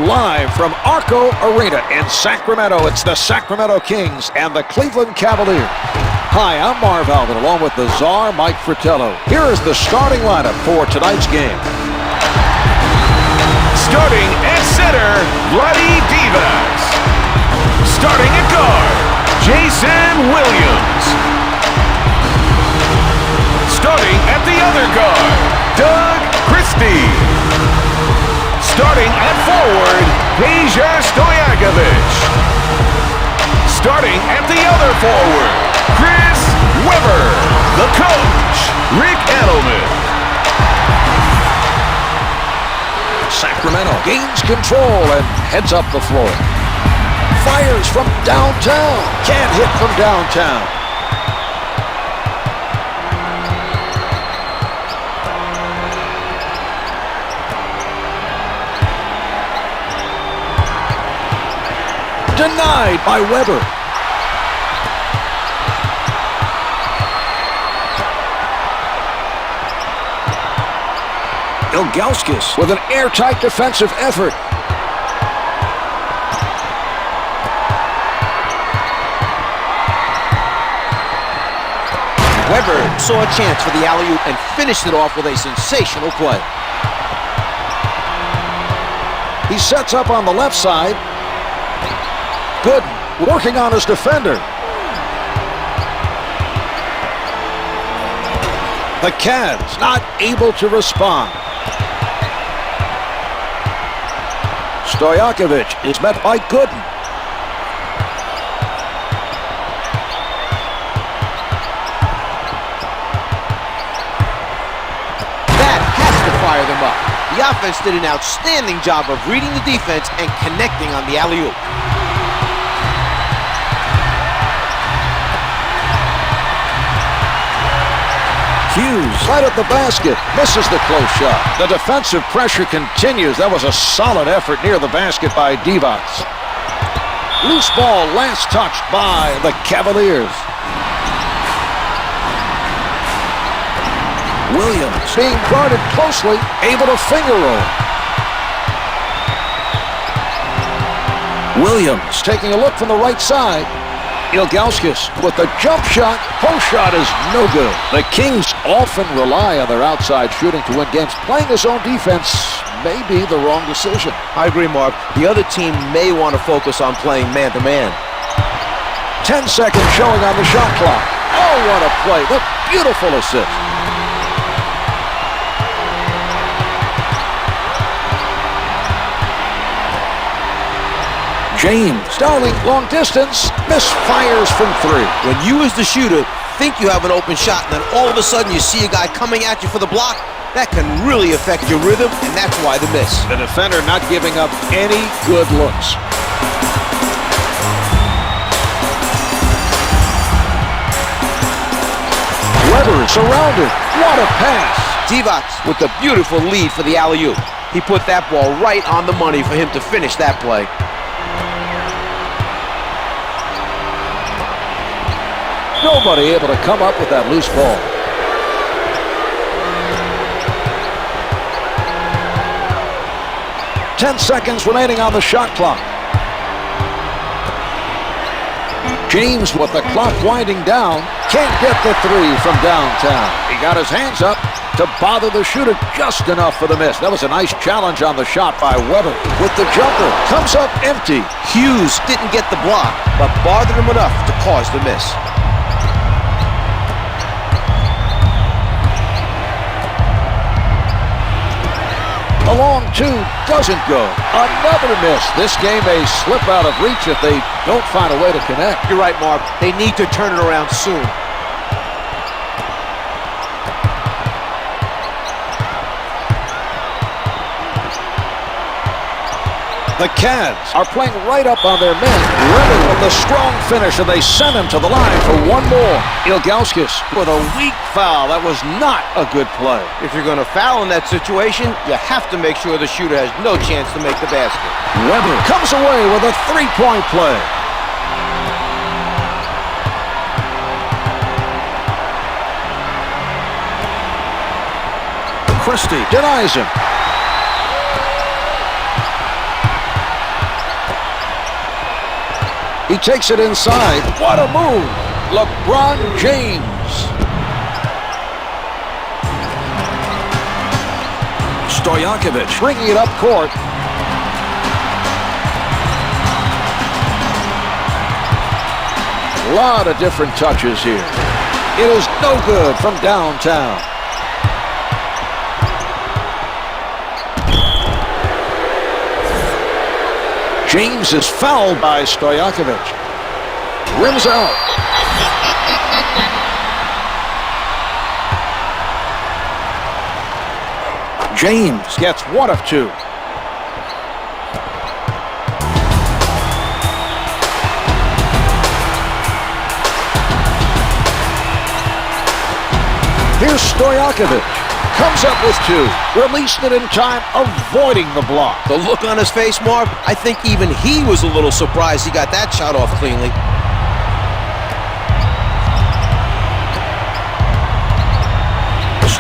Live from Arco Arena in Sacramento, it's the Sacramento Kings and the Cleveland Cavaliers. Hi, I'm Marv Alvin, along with the czar, Mike Fratello. Here is the starting lineup for tonight's game. Starting at center, Bloody Divas. Starting at guard, Jason Williams. Starting at the other guard, Doug Christie. Starting at forward, Peja Stojaković. Starting at the other forward, Chris Webber. The coach, Rick Edelman. Sacramento gains control and heads up the floor. Fires from downtown. Can't hit from downtown. Denied by Webber. Ilgauskas with an airtight defensive effort. Webber saw a chance for the alley-oop and finished it off with a sensational play. He sets up on the left side. Good, working on his defender. The Cavs not able to respond. Stojaković is met by Gooden. That has to fire them up. The offense did an outstanding job of reading the defense and connecting on the alley-oop. Hughes right at the basket, misses the close shot. The defensive pressure continues. That was a solid effort near the basket by Divas. Loose ball last touched by the Cavaliers. Williams being guarded closely, able to finger roll. Williams taking a look from the right side. Ilgauskas with the jump shot. Post shot is no good. The Kings often rely on their outside shooting to win games. Playing his own defense may be the wrong decision. I agree, Mark. The other team may want to focus on playing man-to-man. 10 seconds showing on the shot clock. Oh, what a play. What beautiful assist. James, Starling, long distance, misfires from three. When you as the shooter think you have an open shot and then all of a sudden you see a guy coming at you for the block, that can really affect your rhythm, and that's why the miss. The defender not giving up any good looks. Webber is surrounded. What a pass. Divac with the beautiful lead for the alley-oop. He put that ball right on the money for him to finish that play. Nobody able to come up with that loose ball. Ten seconds remaining on the shot clock. James with the clock winding down. Can't get the three from downtown. He got his hands up to bother the shooter just enough for the miss. That was a nice challenge on the shot by Webber. With the jumper, comes up empty. Hughes didn't get the block, but bothered him enough to cause the miss. A long two doesn't go. Another miss. This game may slip out of reach if they don't find a way to connect. You're right, Mark. They need to turn it around soon. The Cavs are playing right up on their men. Webber with a strong finish, and they send him to the line for one more. Ilgauskas with a weak foul. That was not a good play. If you're going to foul in that situation, you have to make sure the shooter has no chance to make the basket. Webber comes away with a three-point play. Christie denies him. He takes it inside. What a move! LeBron James. Stojaković Bringing it up court. A lot of different touches here. It is no good from downtown. James is fouled by Stojaković. Rims out. James gets one of two. Here's Stojaković. Comes up with two. Released it in time, avoiding the block. The look on his face, Marv, I think even he was a little surprised he got that shot off cleanly.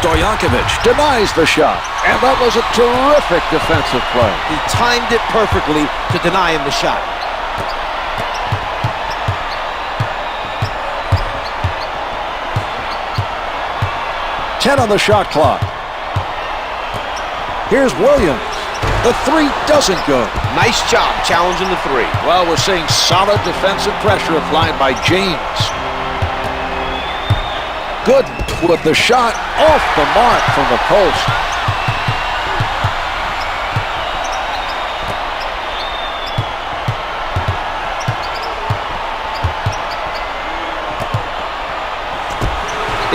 Stojaković Denies the shot. And that was a terrific defensive play. He timed it perfectly to deny him the shot. Ten on the shot clock. Here's Williams. The three doesn't go. Nice job challenging the three. Well, we're seeing solid defensive pressure applied by James. Good with the shot off the mark from the post.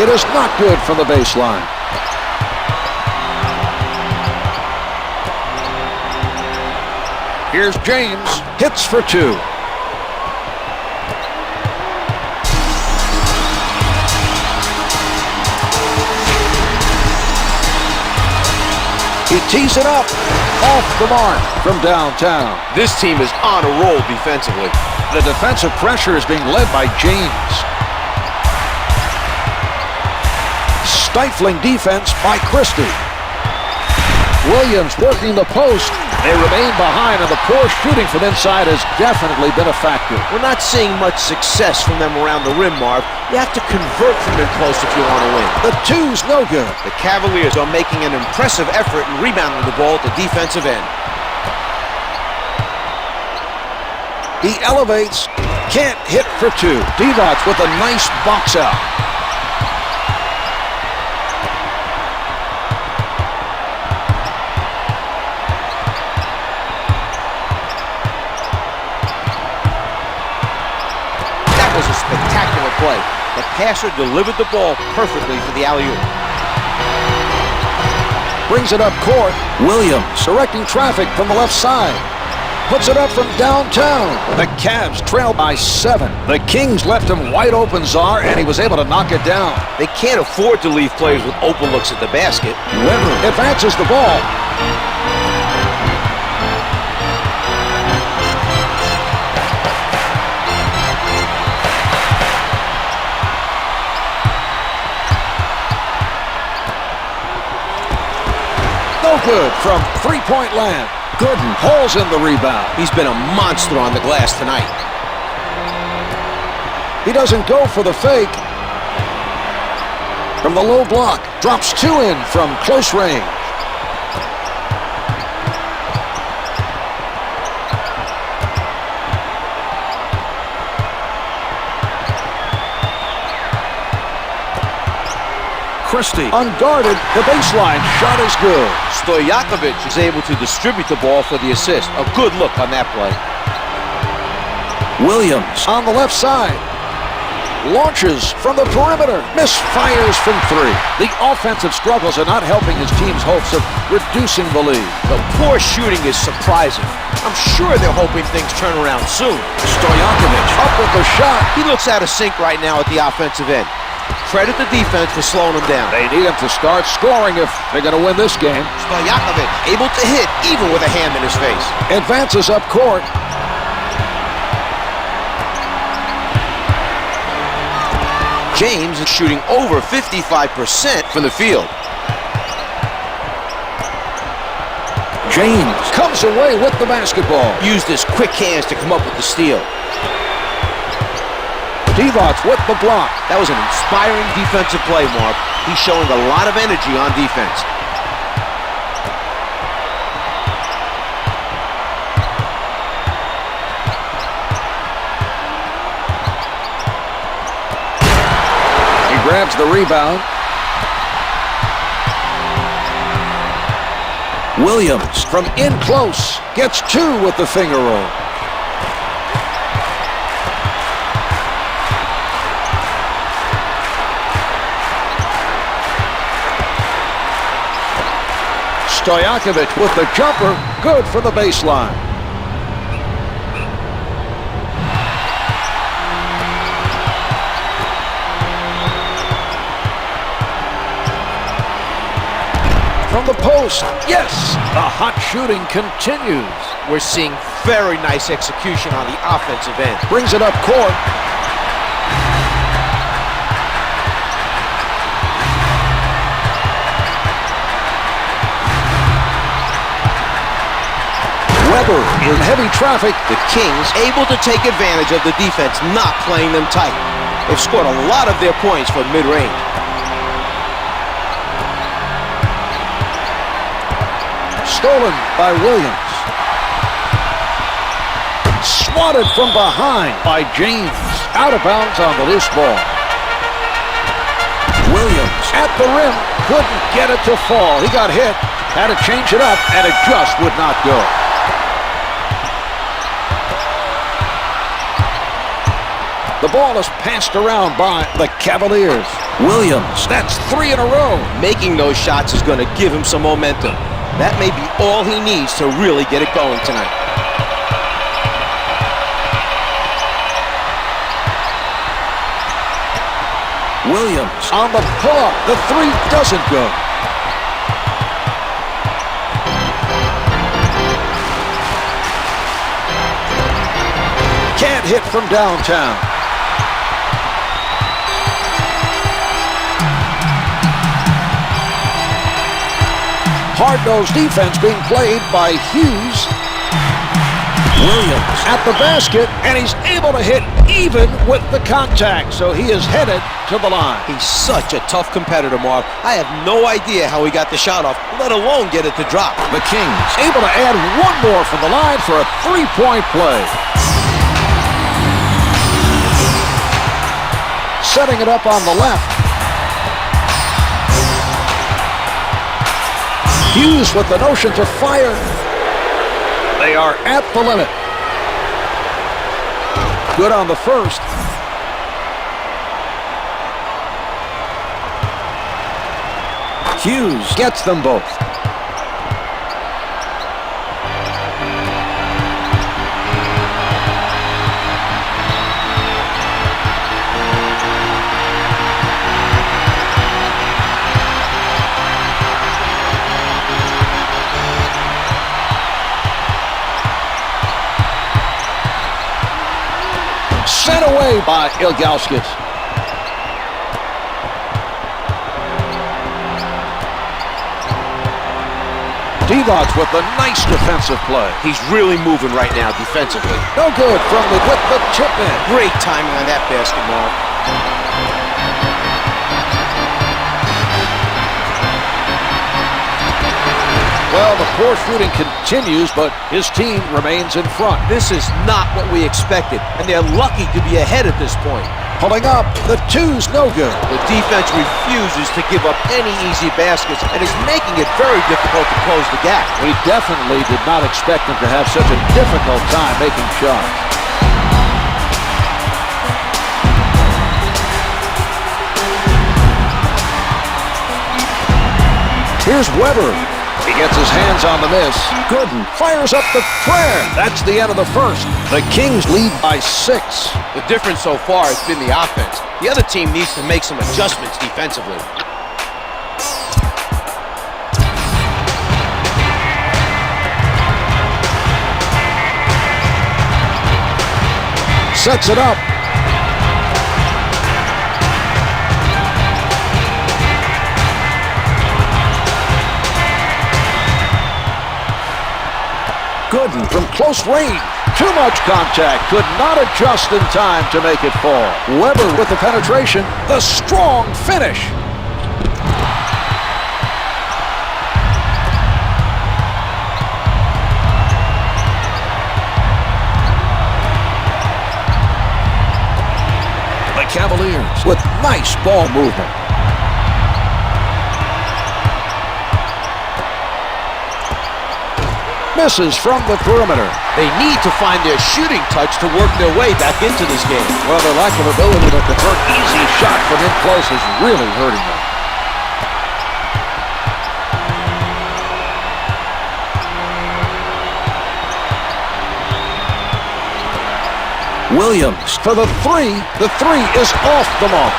It is not good from the baseline. Here's James. Hits for two. He tees it up. Off the mark from downtown. This team is on a roll defensively. The defensive pressure is being led by James. Stifling defense by Christie. Williams working the post. They remain behind, and the poor shooting from inside has definitely been a factor. We're not seeing much success from them around the rim, Marv. You have to convert from in close if you want to win. The two's no good. The Cavaliers are making an impressive effort in rebounding the ball at the defensive end. He elevates. Can't hit for two. Divac with a nice box out. A spectacular play. The passer delivered the ball perfectly for the alley-oop. Brings it up court. Williams directing traffic from the left side. Puts it up from downtown. The Cavs trail by 7. The Kings left him wide open, Czar, and he was able to knock it down. They can't afford to leave players with open looks at the basket. Weber advances the ball. No good from three-point land. Gooden pulls in the rebound. He's been a monster on the glass tonight. He doesn't go for the fake. From the low block. Drops two in from close range. Christie Unguarded, the baseline shot is good. Stojaković is able to distribute the ball for the assist. A good look on that play. Williams on the left side. Launches from the perimeter. Misfires from three. The offensive struggles are not helping his team's hopes of reducing the lead. The poor shooting is surprising. I'm sure they're hoping things turn around soon. Stojaković Up with the shot. He looks out of sync right now at the offensive end. Credit the defense for slowing him down. They need him to start scoring if they're going to win this game. Stojaković able to hit even with a hand in his face. Advances up court. James is shooting over 55% from the field. James comes away with the basketball. Used his quick hands to come up with the steal. Divac with the block. That was an inspiring defensive play, Mark. He's showing a lot of energy on defense. He grabs the rebound. Williams from in close gets two with the finger roll. Stojaković with the jumper, good for the baseline. From the post, yes, the hot shooting continues. We're seeing very nice execution on the offensive end. Brings it up court. Weber in heavy traffic. The Kings able to take advantage of the defense not playing them tight. They've scored a lot of their points from mid-range. Stolen by Williams. Swatted from behind by James. Out of bounds on the loose ball. Williams at the rim. Couldn't get it to fall. He got hit. Had to change it up, and it just would not go. The ball is passed around by the Cavaliers. Williams, that's 3 in a row. Making those shots is going to give him some momentum. That may be all he needs to really get it going tonight. Williams on the pull-up. The three doesn't go. Can't hit from downtown. Hard-nosed defense being played by Hughes. Williams at the basket, and he's able to hit even with the contact, so he is headed to the line. He's such a tough competitor, Mark. I have no idea how he got the shot off, let alone get it to drop. The Kings able to add one more from the line for a three-point play. Setting it up on the left. Hughes with the notion to fire. They are at the limit. Good on the first. Hughes gets them both. Sent away by Ilgauskas. Divac with a nice defensive play. He's really moving right now defensively. No good from with the chip in. Great timing on that basket, Mark. Well, the poor shooting continues, but his team remains in front. This is not what we expected, and they're lucky to be ahead at this point. Pulling up, the two's no good. The defense refuses to give up any easy baskets and is making it very difficult to close the gap. We definitely did not expect them to have such a difficult time making shots. Here's Weber. He gets his hands on the miss. Gooden fires up the prayer. That's the end of the first. The Kings lead by 6. The difference so far has been the offense. The other team needs to make some adjustments defensively. Sets it up. Gooden from close range. Too much contact. Could not adjust in time to make it fall. Weber with the penetration. The strong finish. The Cavaliers with nice ball movement. Misses from the perimeter. They need to find their shooting touch to work their way back into this game. Well, their lack of ability to convert easy shots from in close is really hurting them. Williams for the three. The three is off the mark.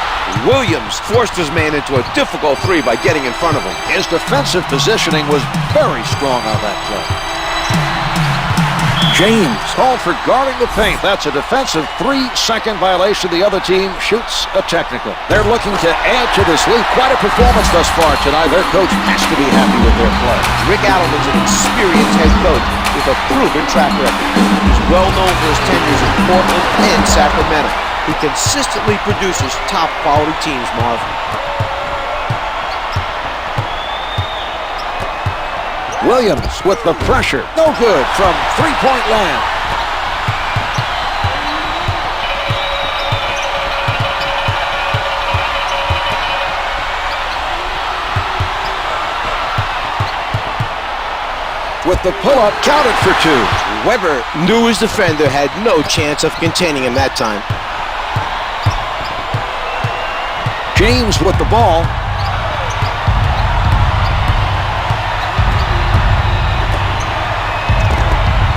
Williams forced his man into a difficult three by getting in front of him. His defensive positioning was very strong on that play. James called for guarding the paint. That's a defensive 3-second violation. The other team shoots a technical. They're looking to add to this lead. Quite a performance thus far tonight. Their coach has to be happy with their play. Rick Adelman's an experienced head coach with a proven track record. He's well known for his tenures in Portland and Sacramento. He consistently produces top-quality teams, Marv. Williams with the pressure. No good from three-point land. With the pull-up, counted for two. Weber knew his defender had no chance of containing him that time. James with the ball.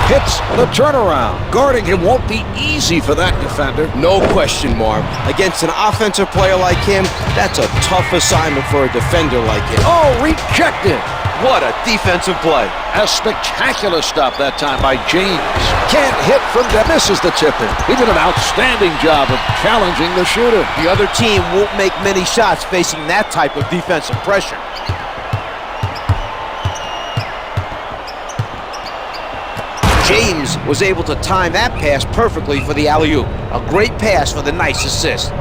Hits the turnaround. Guarding him won't be easy for that defender. No question, Marv. Against an offensive player like him, that's a tough assignment for a defender like him. Oh, rejected. What a defensive play. A spectacular stop that time by James. Can't hit from that. Misses the tip-in. He did an outstanding job of challenging the shooter. The other team won't make many shots facing that type of defensive pressure. James was able to time that pass perfectly for the alley-oop. A great pass for the nice assist.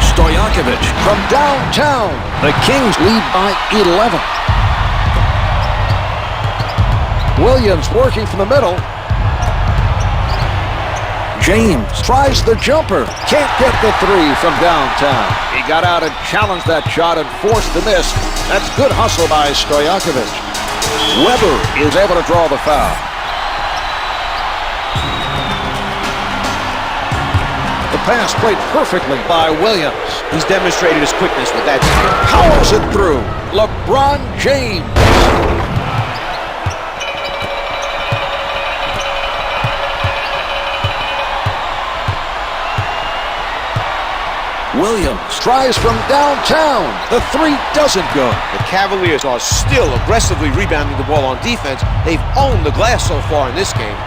Stojaković from downtown. The Kings lead by 11. Williams working from the middle. James tries the jumper. Can't get the three from downtown. He got out and challenged that shot and forced the miss. That's good hustle by Stojaković. Weber is able to draw the foul. The pass played perfectly by Williams. He's demonstrated his quickness with that. Powers it through. LeBron James. Williams tries from downtown. The three doesn't go. The Cavaliers are still aggressively rebounding the ball on defense. They've owned the glass so far in this game.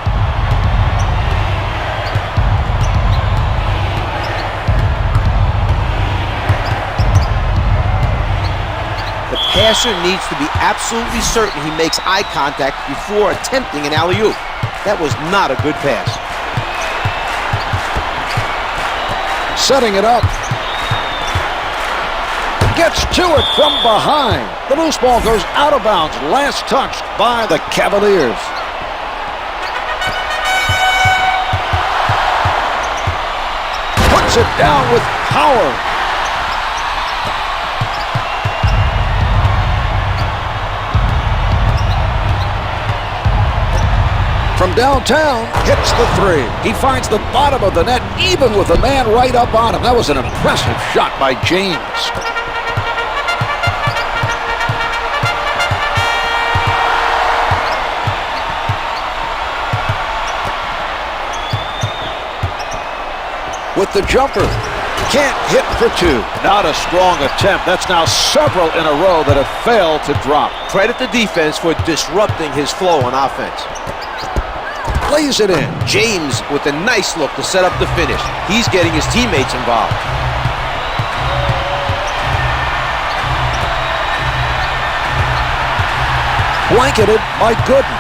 The passer needs to be absolutely certain he makes eye contact before attempting an alley-oop. That was not a good pass. Setting it up. Gets to it from behind. The loose ball goes out of bounds. Last touched by the Cavaliers. Puts it down with power. From downtown, hits the three. He finds the bottom of the net, even with a man right up on him. That was an impressive shot by James. With the jumper, can't hit for two. Not a strong attempt. That's now several in a row that have failed to drop. Credit the defense for disrupting his flow on offense. lays it in. James with a nice look to set up the finish. He's getting his teammates involved. Blanketed by Gooden.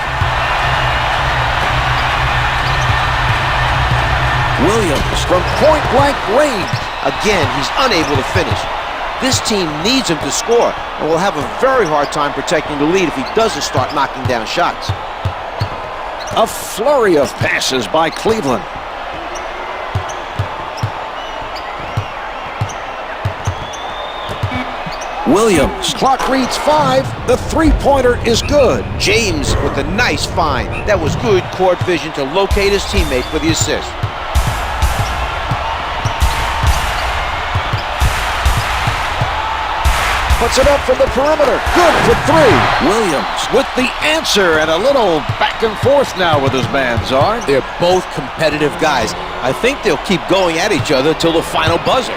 Williams from point-blank range. Again, he's unable to finish. This team needs him to score and will have a very hard time protecting the lead if he doesn't start knocking down shots. A flurry of passes by Cleveland. Williams, clock reads 5. The three-pointer is good. James with a nice find. That was good court vision to locate his teammate for the assist. Puts it up from the perimeter. Good for 3. Williams with the answer, and a little back and forth now with his man, Czar. They're both competitive guys. I think they'll keep going at each other till the final buzzer.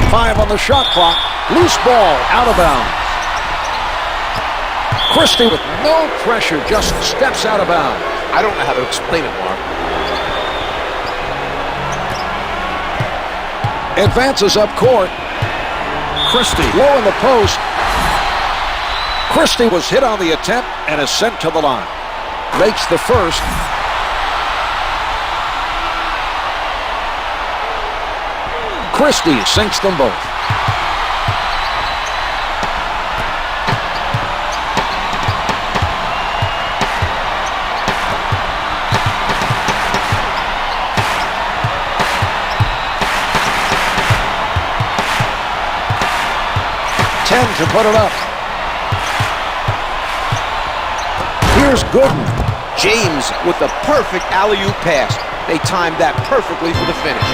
Five on the shot clock. Loose ball, out of bounds. Christie with no pressure, just steps out of bounds. I don't know how to explain it, Mark. Advances up court. Christie low in the post. Christie was hit on the attempt and is sent to the line. Makes the first. Christie sinks them both. To put it up. Here's Gooden. James with a perfect alley-oop pass. They timed that perfectly for the finish.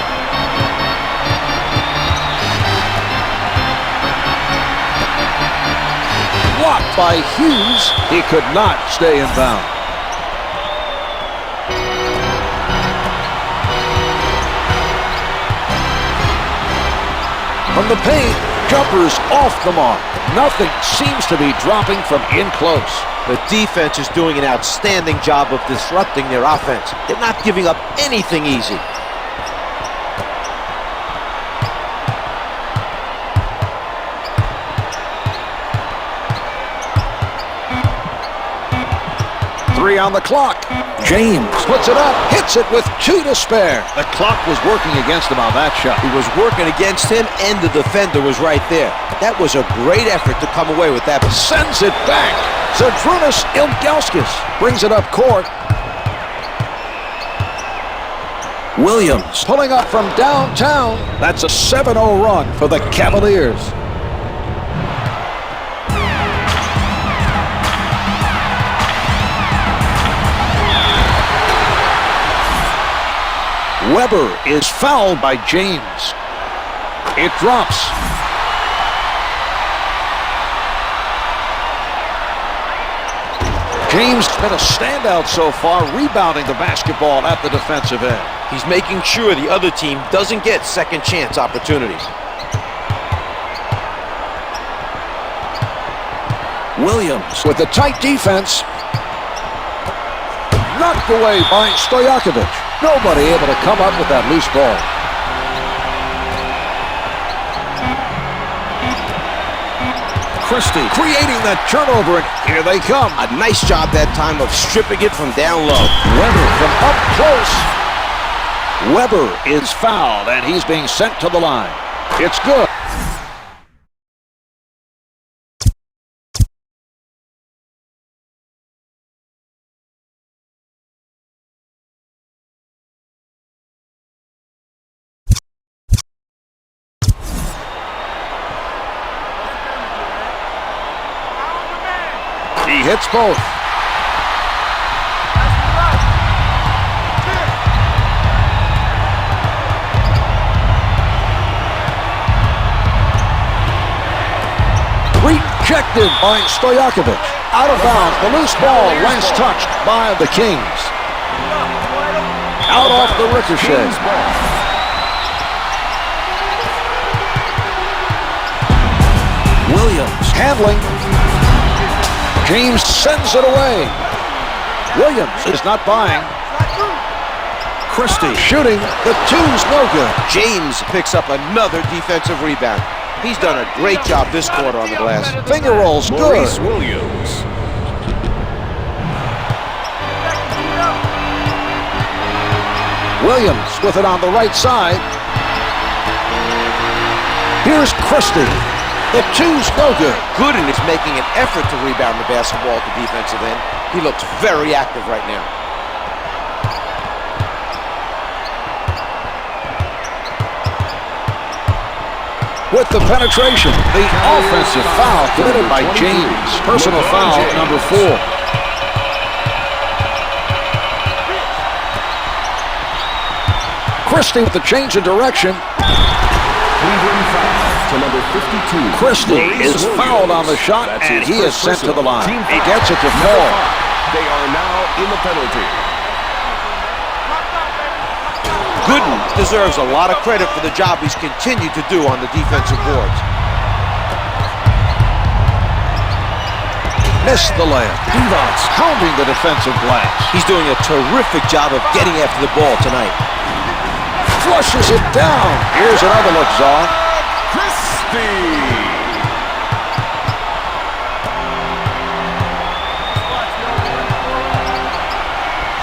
Blocked by Hughes. He could not stay in bounds. From the paint, jumpers off the mark. Nothing seems to be dropping from in close. The defense is doing an outstanding job of disrupting their offense. They're not giving up anything easy. Three on the clock. James puts it up, hits it with 2 to spare. The clock was working against him on that shot. It was working against him, and the defender was right there. That was a great effort to come away with that. Sends it back. Zydrunas Ilgauskas brings it up court. Williams pulling up from downtown. That's a 7-0 run for the Cavaliers. Weber is fouled by James. It drops. James has been a standout so far, rebounding the basketball at the defensive end. He's making sure the other team doesn't get second chance opportunities. Williams with a tight defense. Knocked away by Stojaković. Nobody able to come up with that loose ball. Christie creating the turnover, and here they come. A nice job that time of stripping it from down low. Weber from up close. Weber is fouled, and he's being sent to the line. It's good. He hits both. Rejected by Stojaković. Out of bounds. The loose ball last touched by the Kings. Out off the ricochet. Williams handling. James sends it away. Williams is not buying. Christie shooting. The two's no good. James picks up another defensive rebound. He's done a great job this quarter on the glass. Finger rolls good. Maurice Williams. Williams with it on the right side. Here's Christie. The two's no good. Gooden is making an effort to rebound the basketball at the defensive end. He looks very active right now. With the penetration, the offensive foul committed by James. Personal foul number 4. Christie with the change of direction. Cleveland foul to number 52. Christie is fouled on the shot, and he is sent to the line. He gets it to fall. They are now in the penalty. Gooden deserves a lot of credit for the job he's continued to do on the defensive boards. Missed the layup. Divac hounding the defensive glass. He's doing a terrific job of getting after the ball tonight. Flushes it down. Here's another look, Czar. Christie.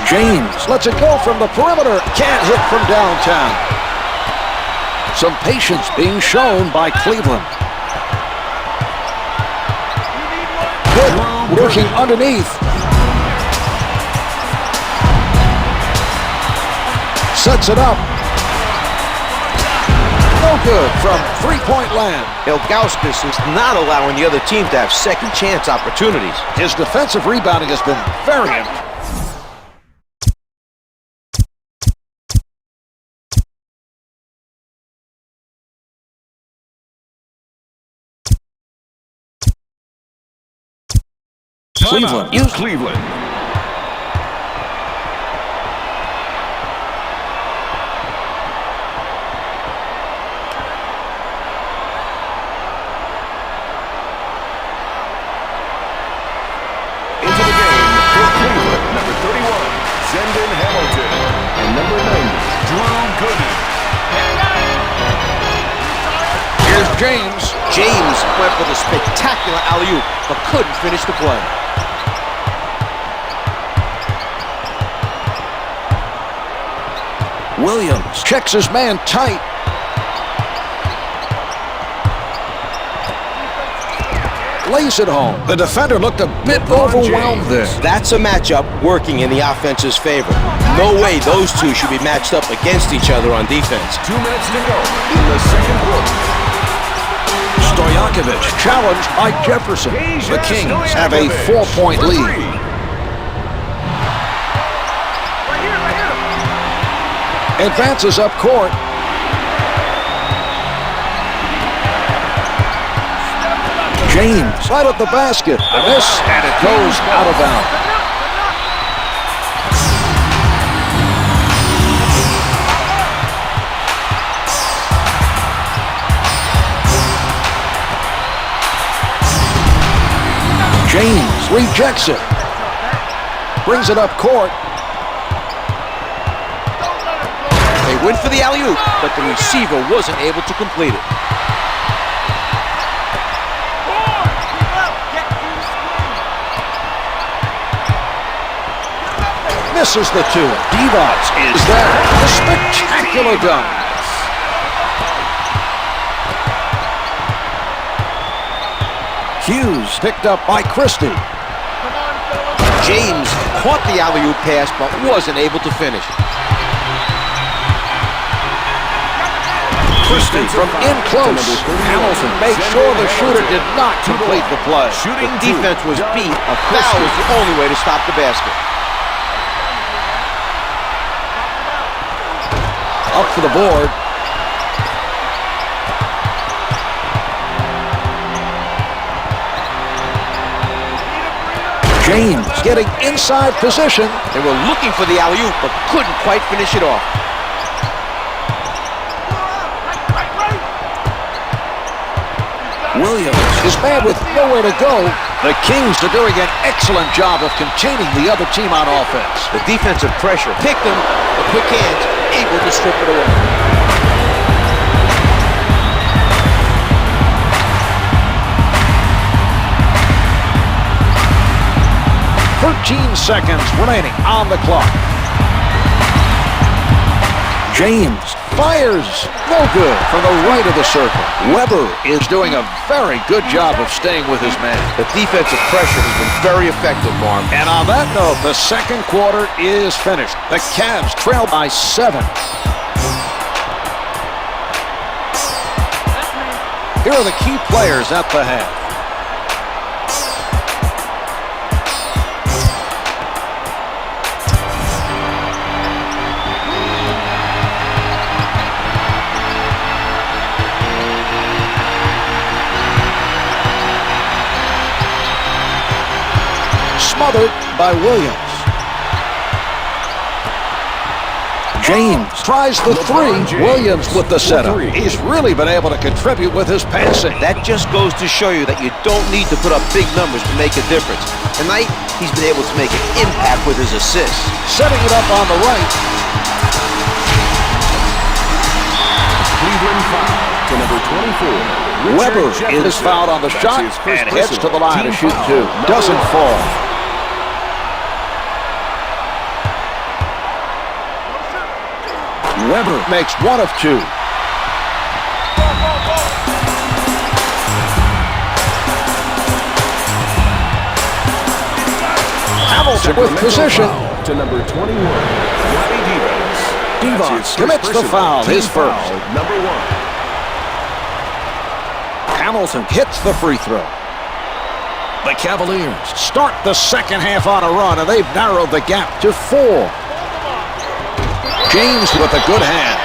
James lets it go from the perimeter. Can't hit from downtown. Some patience being shown by Cleveland. Good working underneath. Sets it up. No good from three-point land. Ilgauskas is not allowing the other team to have second chance opportunities. His defensive rebounding has been very impressive. Cleveland. Cleveland. Into the game for Cleveland, number 31, Zendon Hamilton, and number 90, Drew Gooden. Here's James. James went for the spectacular alley-oop, but couldn't finish the play. Williams checks his man tight. Lays it home. The defender looked a bit overwhelmed there. That's a matchup working in the offense's favor. No way those two should be matched up against each other on defense. 2 minutes to go in the second quarter. Stojaković challenged by Jefferson. The Kings have a 4-point lead. Advances up court. James right at the basket. A miss, and it goes out of bounds. James rejects it. Brings it up court. They went for the alley-oop, but the receiver wasn't able to complete it. Misses the two. Divac is there. A spectacular dunk. Hughes picked up by Christie. James caught the alley-oop pass, but wasn't able to finish. Christie from in close. Hamilton made sure the shooter did not complete the play. The defense was beat. That was the only way to stop the basket. Up for the board. James getting inside position. They were looking for the alley-oop, but couldn't quite finish it off. Williams is mad with nowhere to go. The Kings are doing an excellent job of containing the other team on offense. The defensive pressure picked him. The quick hands able to strip it away. Seconds remaining on the clock. James fires. No good from the right of the circle. Weber is doing a very good job of staying with his man. The defensive pressure has been very effective, Mark. And on that note, the second quarter is finished. The Cavs trail by 7. Here are the key players at the half. Smothered by Williams. James tries the three. Williams with the setup. He's really been able to contribute with his passing. That just goes to show you that you don't need to put up big numbers to make a difference. Tonight, he's been able to make an impact with his assists. Setting it up on the right. Cleveland foul to number 24. Weber is fouled on the shot and heads to the line to shoot 2. Doesn't fall. Weber makes 1 of 2. Hamilton with position. To number 21, Devons commits the foul, his first. Number 1. Hamilton hits the free throw. The Cavaliers start the second half on a run, and they've narrowed the gap to 4. James with a good hand.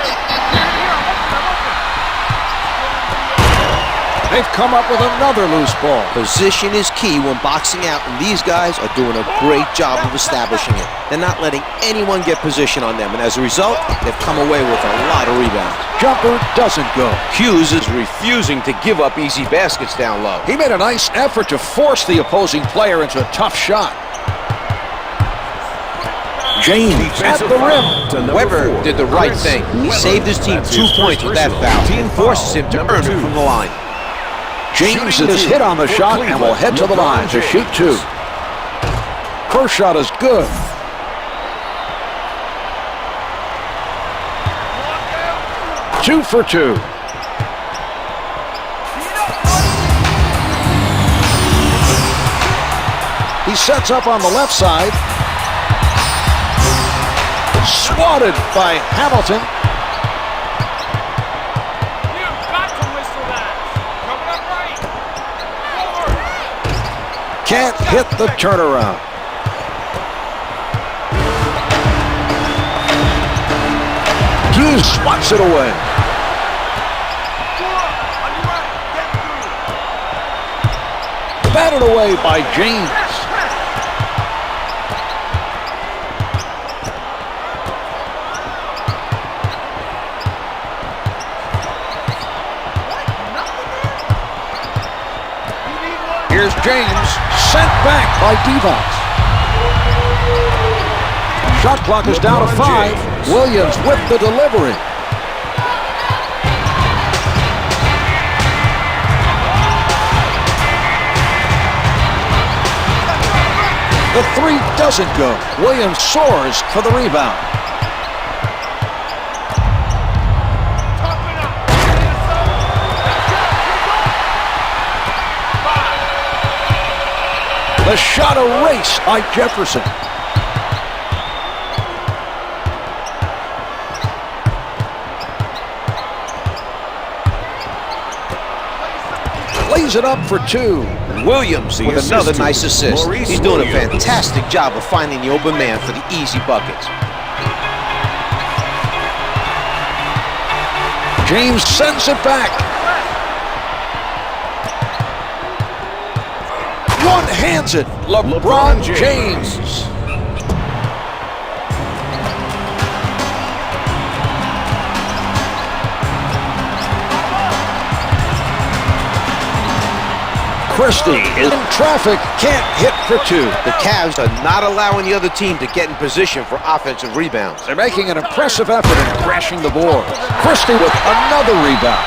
They've come up with another loose ball. Position is key when boxing out, and these guys are doing a great job of establishing it. They're not letting anyone get position on them, and as a result, they've come away with a lot of rebounds. Jumper doesn't go. Hughes is refusing to give up easy baskets down low. He made a nice effort to force the opposing player into a tough shot. James at the rim. Weber did the right thing. He saved his team 2 points with that foul. He forces him to earn it from the line. James is hit on the shot and will head to the line to shoot 2. First shot is good. Two for 2. He sets up on the left side. Swatted by Hamilton. Can't hit the turnaround. Hughes swats it away. Batted away by James. Here's James, sent back by Devons. Shot clock is down to 5. Williams with the delivery. The 3 doesn't go. Williams soars for the rebound. The shot erased by Jefferson. Lays it up for 2. Williams with another nice assist. He's doing a fantastic job of finding the open man for the easy buckets. James sends it back. One-hands it. LeBron James. Christie is in traffic, can't hit for two. The Cavs are not allowing the other team to get in position for offensive rebounds. They're making an impressive effort in crashing the board. Christie with another rebound.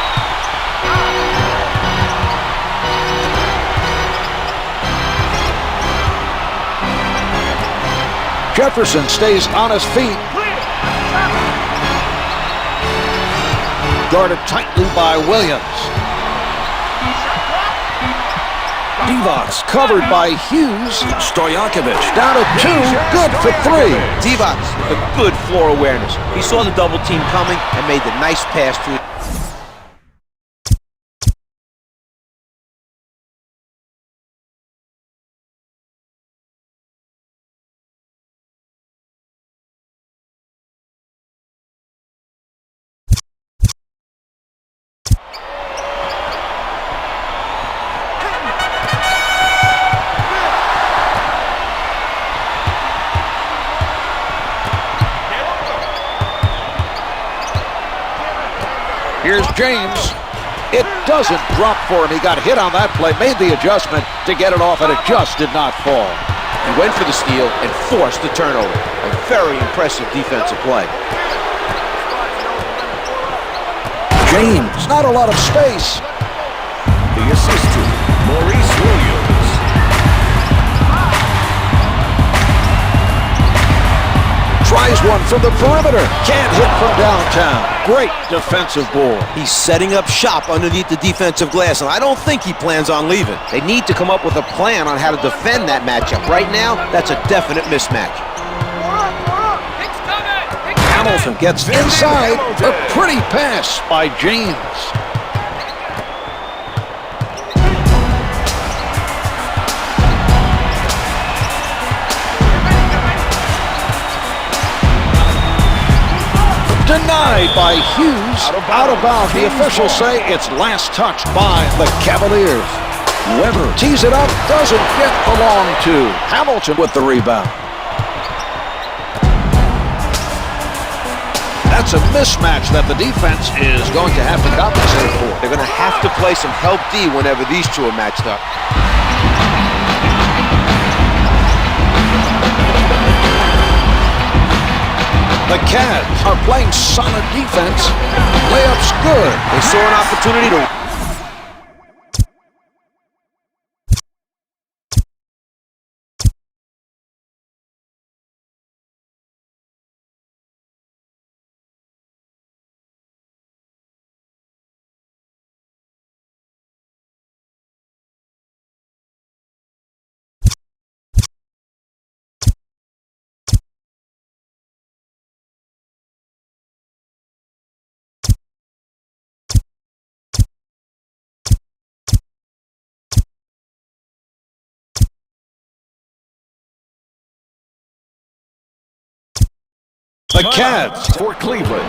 Jefferson stays on his feet. Guarded tightly by Williams. Divac covered by Hughes. Stojaković down to two, good for three. Divac, a good floor awareness. He saw the double team coming and made the nice pass to it. Here's James. It doesn't drop for him. He got hit on that play, made the adjustment to get it off, and it just did not fall. He went for the steal and forced the turnover. A very impressive defensive play. James, not a lot of space. The assistant, Maurice Williams. Tries one from the perimeter. Can't hit from downtown. Great defensive board. He's setting up shop underneath the defensive glass, and I don't think he plans on leaving. They need to come up with a plan on how to defend that matchup. Right now, that's a definite mismatch. Hamilton gets inside. A pretty pass by James. Denied by Hughes. Out of bounds. The officials say it's last touched by the Cavaliers. Weber tees it up. Doesn't get the long two. Hamilton with the rebound. That's a mismatch that the defense is going to have to compensate for. They're going to have to play some help D whenever these two are matched up. The Cavs are playing solid defense. Layup's good. They saw an opportunity to... The Cavs for Cleveland.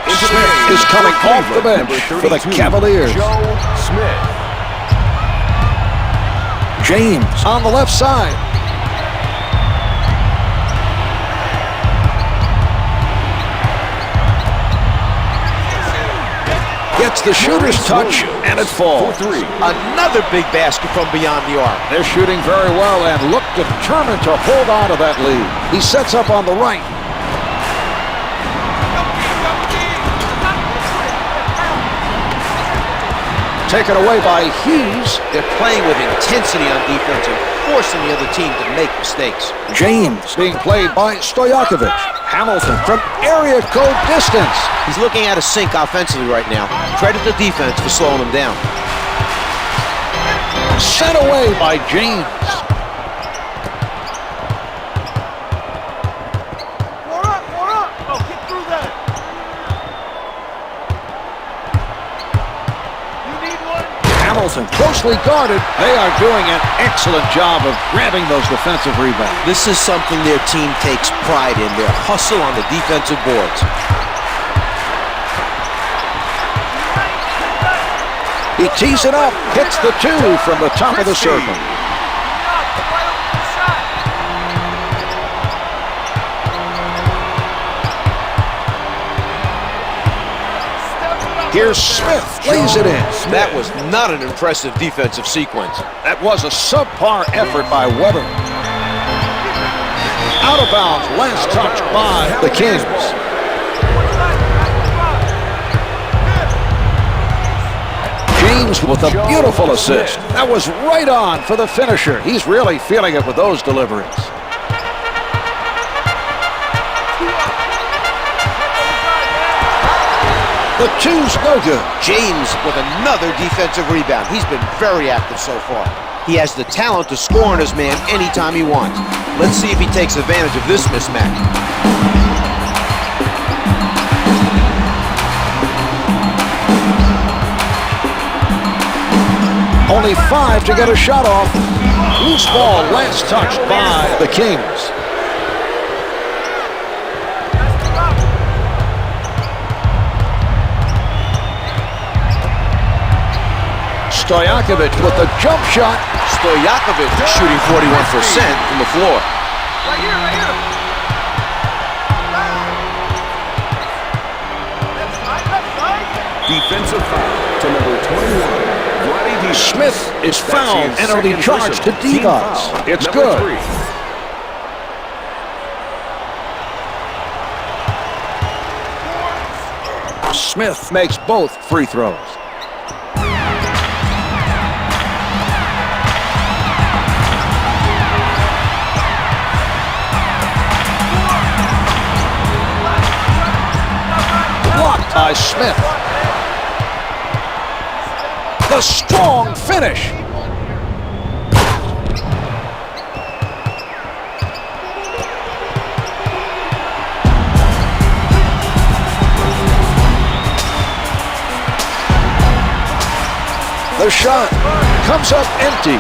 Smith is coming off the bench for the Cavaliers. Joe Smith. James on the left side. Gets the shooter's touch, and it falls. Another big basket from beyond the arc. They're shooting very well and look determined to hold on to that lead. He sets up on the right. Taken away by Hughes. They're playing with intensity on defense and forcing the other team to make mistakes. James being played by Stojaković. Hamilton from area code distance. He's looking at a sink offensively right now. Credit the defense for slowing him down. Sent away by James. Hamilton closely guarded. They are doing an excellent job of grabbing those defensive rebounds. This is something their team takes pride in, their hustle on the defensive boards. He tees it up, hits the two from the top of the circle. Here's Smith, lays it in. That was not an impressive defensive sequence. That was a subpar effort by Weber. Out of bounds, last touch by the Kings. James with a beautiful assist. That was right on for the finisher. He's really feeling it with those deliveries. The two's no good. James with another defensive rebound. He's been very active so far. He has the talent to score on his man anytime he wants. Let's see if he takes advantage of this mismatch. Only 5 to get a shot off. Loose ball, last touch by the Kings. Stojaković with the jump shot. Stojaković shooting 41% from the floor. Right here. Defensive foul to number 21. Smith is fouled and will be charged to Divas. It's good. 3. Smith makes both free throws. Blocked by Smith. The strong finish. The shot comes up empty.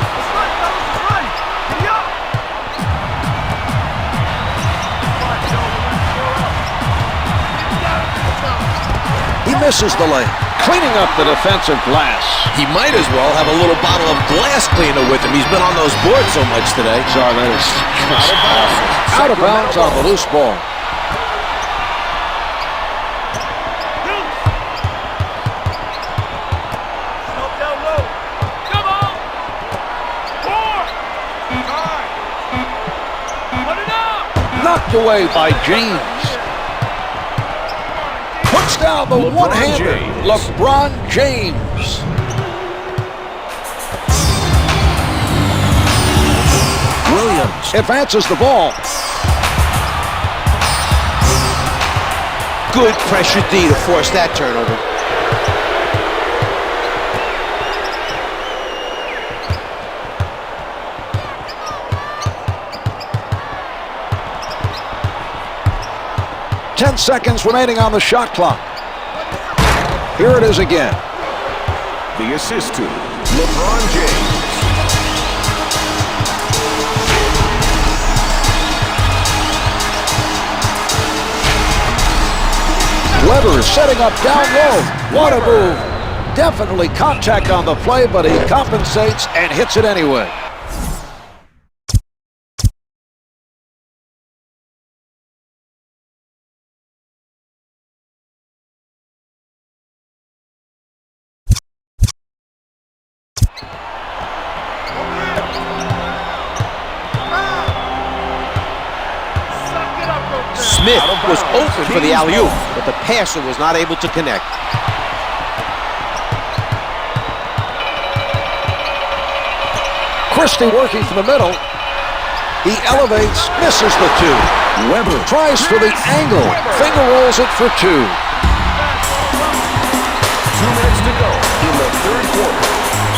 He misses the lane, cleaning up the defensive glass. He might as well have a little bottle of glass cleaner with him. He's been on those boards so much today. Sorry, that is awful. Out of bounds on the loose ball. Knocked away by James. Puts down the one-hander. LeBron James. Williams advances the ball. Good pressure D to force that turnover. Ten seconds remaining on the shot clock. Here it is again. The assist to LeBron James. Weber setting up down low. What a move. Definitely contact on the play, but he compensates and hits it anyway. Smith was open for the alley-oop, but the passer was not able to connect. Christie working from the middle. He elevates, misses the two. Weber tries for the angle. Finger rolls it for 2. 2 minutes to go in the third quarter.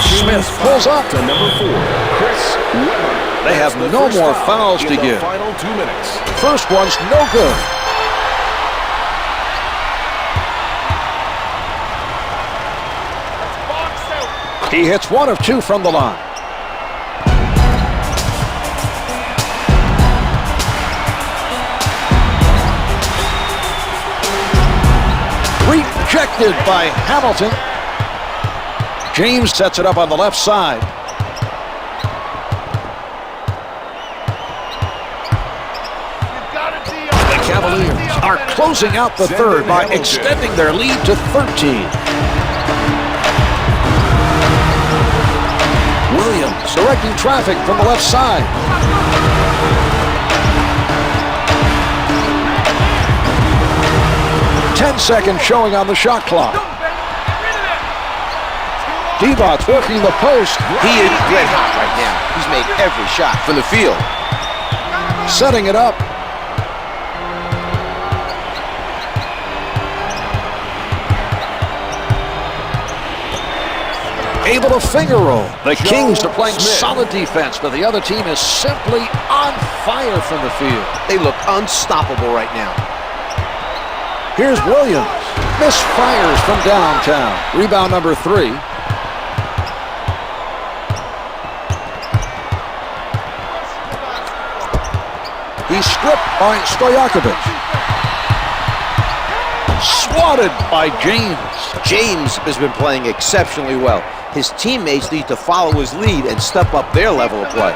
Smith pulls up to number 4, Chris Weber. They have no more fouls to give. Final 2 minutes. First one's no good. He hits 1 of 2 from the line. Rejected by Hamilton. James sets it up on the left side. The Cavaliers are closing out the third by extending their lead to 13. Stojaković directing traffic from the left side. Ten-second showing on the shot clock. Divac working the post. He is red hot right now. He's made every shot from the field. Setting it up. Able to finger roll. The Kings are playing solid defense, but the other team is simply on fire from the field. They look unstoppable right now. Here's Williams. Misfires from downtown. Rebound number 3. He's stripped by Stojaković. Swatted by James. James has been playing exceptionally well. His teammates need to follow his lead and step up their level of play.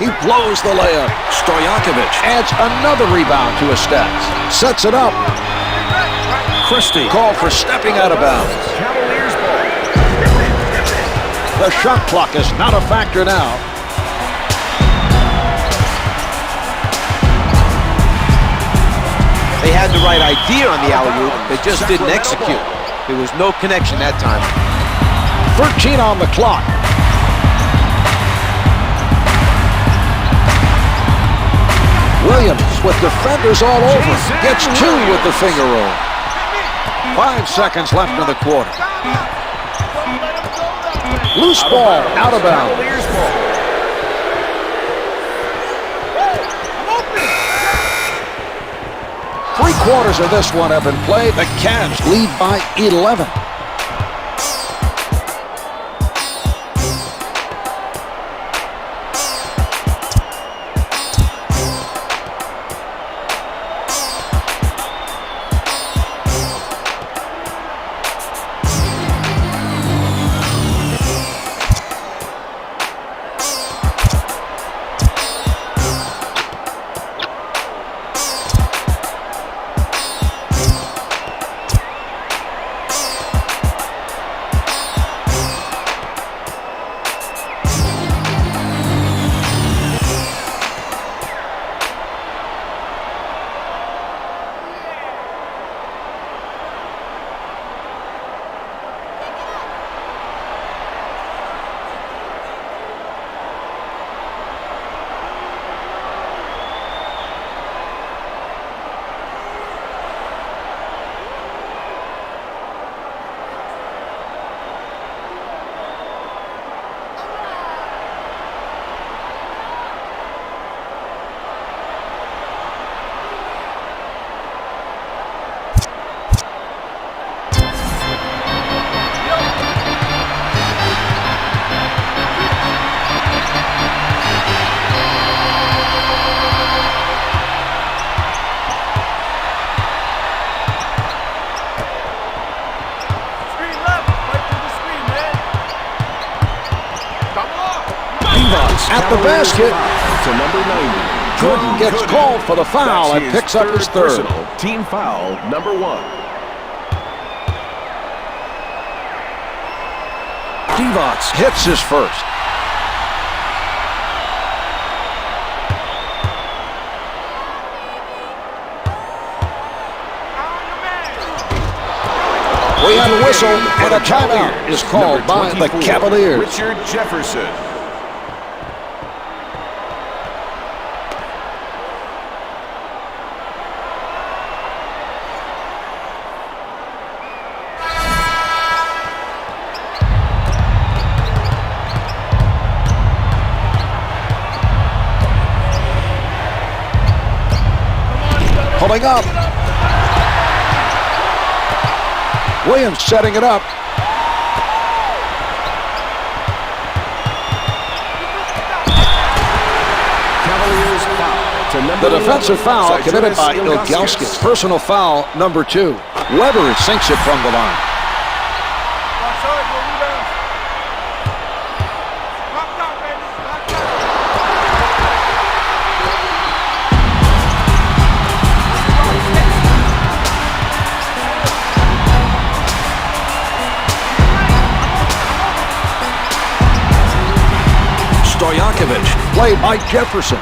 He blows the layup. Stojaković adds another rebound to his stats. Sets it up. Christie called for stepping out of bounds. Cavaliers ball. The shot clock is not a factor now. They had the right idea on the alley-oop, they just didn't execute. There was no connection that time. 13 on the clock. Williams with defenders all over. Gets 2 with the finger roll. 5 seconds left in the quarter. Loose ball, out of bounds. Cavaliers ball. Three-quarters of this one have been played. The Cavs lead by 11. At the basket. To number 90. Jordan gets called for the foul and picks up his third. Personal. Team foul number 1. Divac hits his first. We have a whistle and a timeout is called by the Cavaliers. Richard Jefferson. Pulling up. Williams setting it up. Cavaliers foul to number The defensive 11, foul committed by Ilgauskas. Ilgauskas. Personal foul number 2. Weber sinks it from the line. Stojaković, played by Jefferson.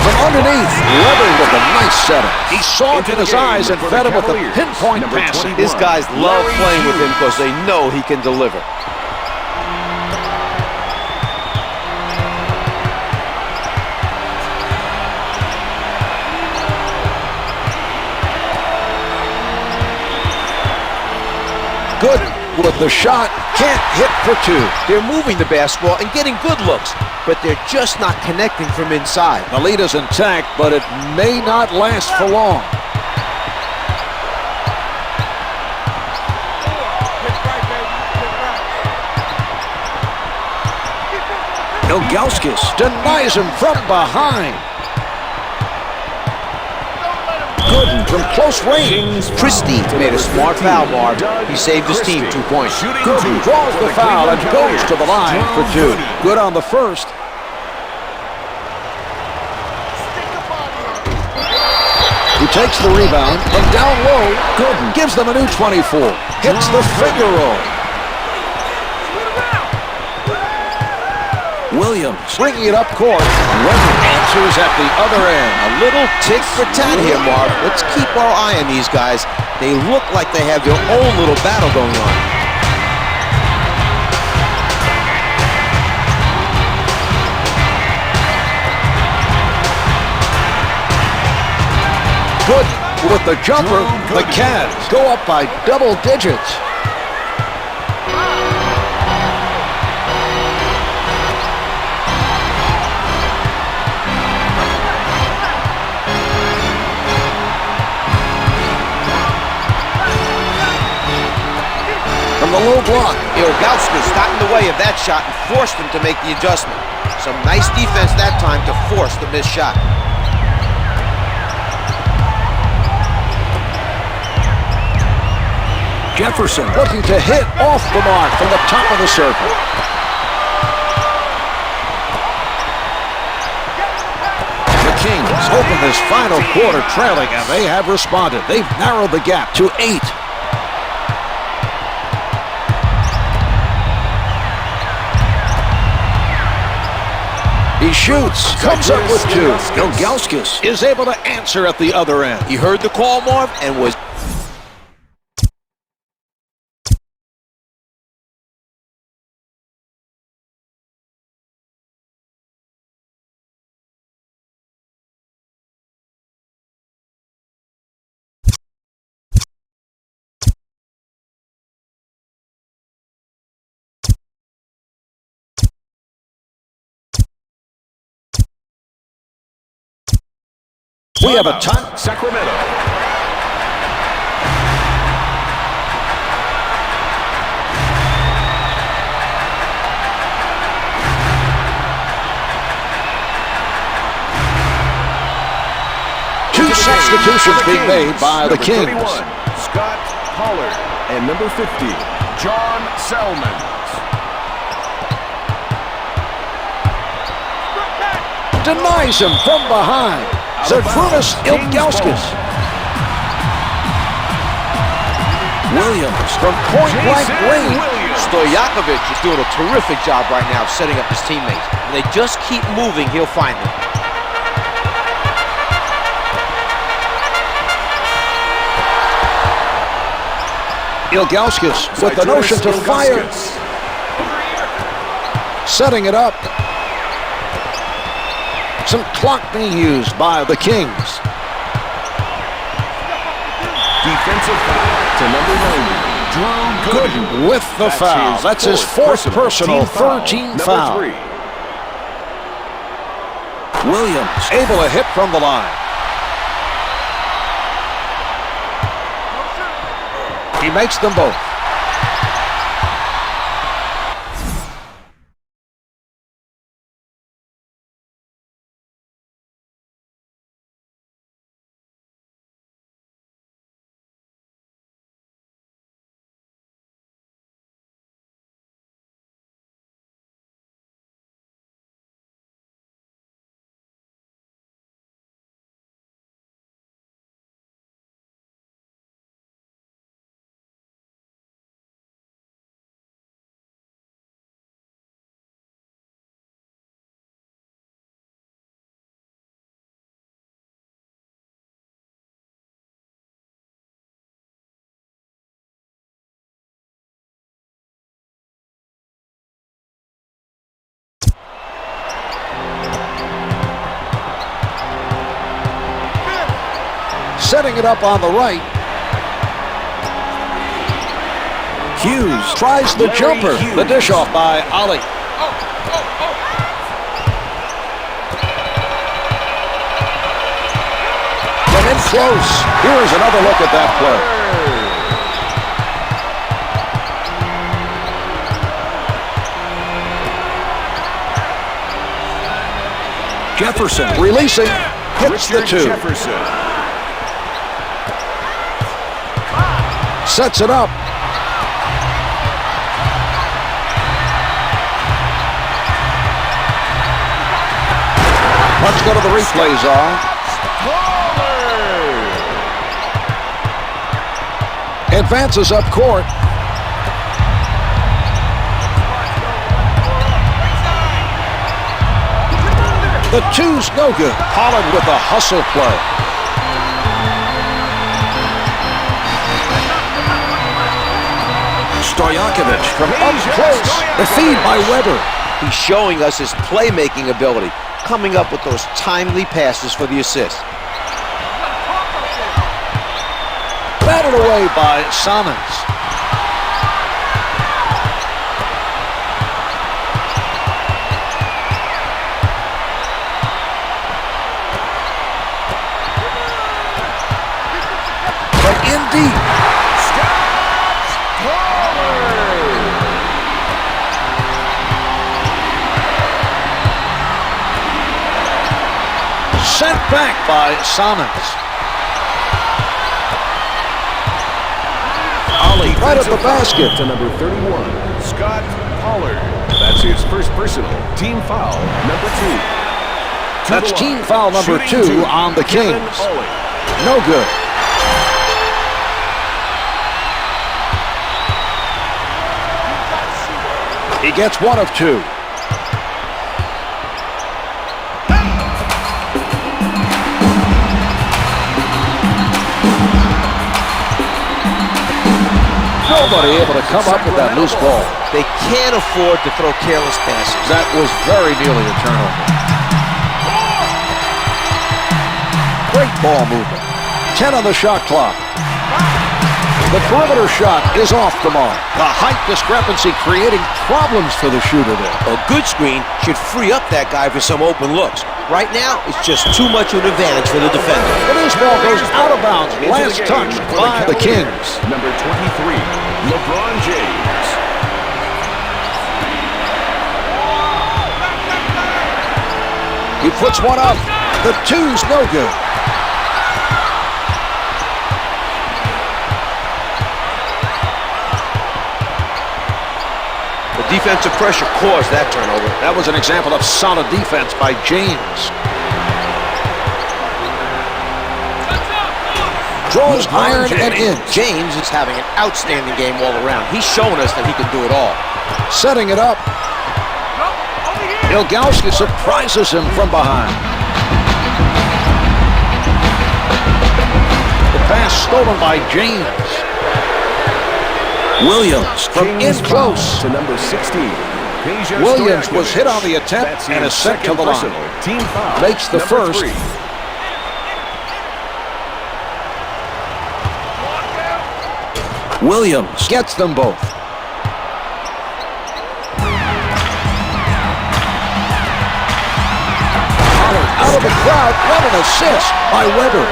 From underneath, Leonard with a nice setup. He saw it in his eyes and fed him with the pinpoint passing. His guys love playing with him because they know he can deliver. Good with the shot, can't hit for two. They're moving the basketball and getting good looks, but they're just not connecting from inside. The lead is intact, but it may not last for long. Ilgauskas denies him from behind. Gooden from close range. Christie made a smart foul, Marv. He saved his team 2 points. Gooden draws the foul and goes to the line for two. Good on the first. He takes the rebound from down low. Gooden gives them a new 24. Hits the finger roll. Williams bringing it up court. Leonard answers at the other end. A little tit for tat here, Marv. Let's keep our eye on these guys. They look like they have their own little battle going on. Good with the jumper. The Cavs go up by double digits. From the low block. Ilgauskas got in the way of that shot and forced him to make the adjustment. Some nice defense that time to force the missed shot. Jefferson looking to hit off the mark from the top of the circle. The Kings open this final quarter trailing, and they have responded. They've narrowed the gap to 8. He shoots, comes up with two. Ilgauskas is able to answer at the other end. He heard the call, Marv, and was... We have a time. Sacramento. Two substitutions being made by the Kings. 31, Scott Pollard, and number 50, John Salmons. Denies him from behind. Zydrunas Ilgauskas. Williams from point-blank range. Stojaković is doing a terrific job right now of setting up his teammates. When they just keep moving, he'll find them. Ilgauskas with the notion to fire. Setting it up. Some clock being used by the Kings. Defensive foul to number 90, Drew Gooden. With the foul. That's his fourth personal, 13 foul. Number 3. Williams able to hit from the line. He makes them both. Setting it up on the right. Hughes tries the jumper. The dish off by Ali. From in close. Here is another look at that play. Jefferson releasing. Hits the two. Jefferson. Sets it up. Let's go to the replay, Czar. Advances up court. The two's no good. Pollard with a hustle play. Stojaković from up close. The feed by Weber. He's showing us his playmaking ability, coming up with those timely passes for the assist. Batted away by Simons. But in deep. Sent back by Simons. Ali right at the basket. To number 31, Scott Pollard. That's his first personal. Team foul number 2. That's team foul number 2 on the Kings. No good. He gets 1 of 2. Nobody able to come up with that loose ball. They can't afford to throw careless passes. That was very nearly a turnover. Great ball movement. 10 on the shot clock. The perimeter shot is off the mark. The height discrepancy creating problems for the shooter there. A good screen should free up that guy for some open looks. Right now, it's just too much of an advantage for the defender. The loose ball goes out of bounds. Last touch by the Kings. Number 23, LeBron James. He puts one up. The two's no good. The defensive pressure caused that turnover. That was an example of solid defense by James. Draws iron and in. James is having an outstanding game all around. He's showing us that he can do it all. Setting it up. Ilgauskas surprises him from behind. The pass stolen by James. Williams from in close. To number 16. Peja Williams was Stojaković. hit on the attempt and is sent to the line. Team foul. Makes the number first. 3. Williams gets them both. Pollard out of the crowd. What an assist by Weber.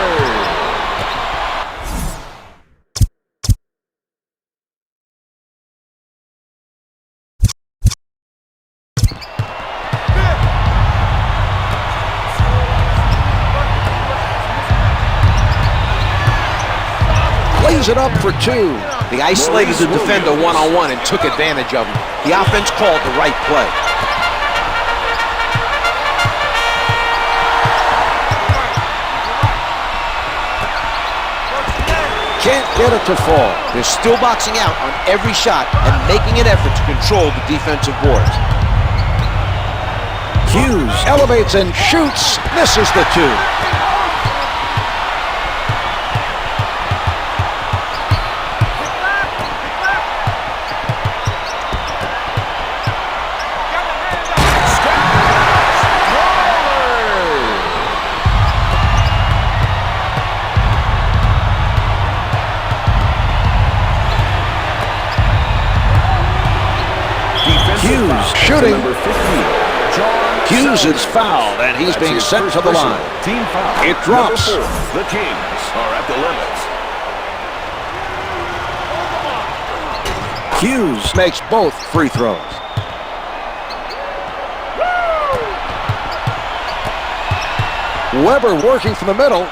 Lays it up for 2. They isolated the defender one-on-one and took advantage of him. The offense called the right play. Can't get it to fall. They're still boxing out on every shot and making an effort to control the defensive boards. Hughes elevates and shoots. Misses the 2. Shooting. Number 15, John Hughes is Sanders. fouled, and he's That's being his sent first to the personal line. Team foul. It drops. Number 4, the Kings are at the limit. Hughes makes both free throws. Weber working from the middle.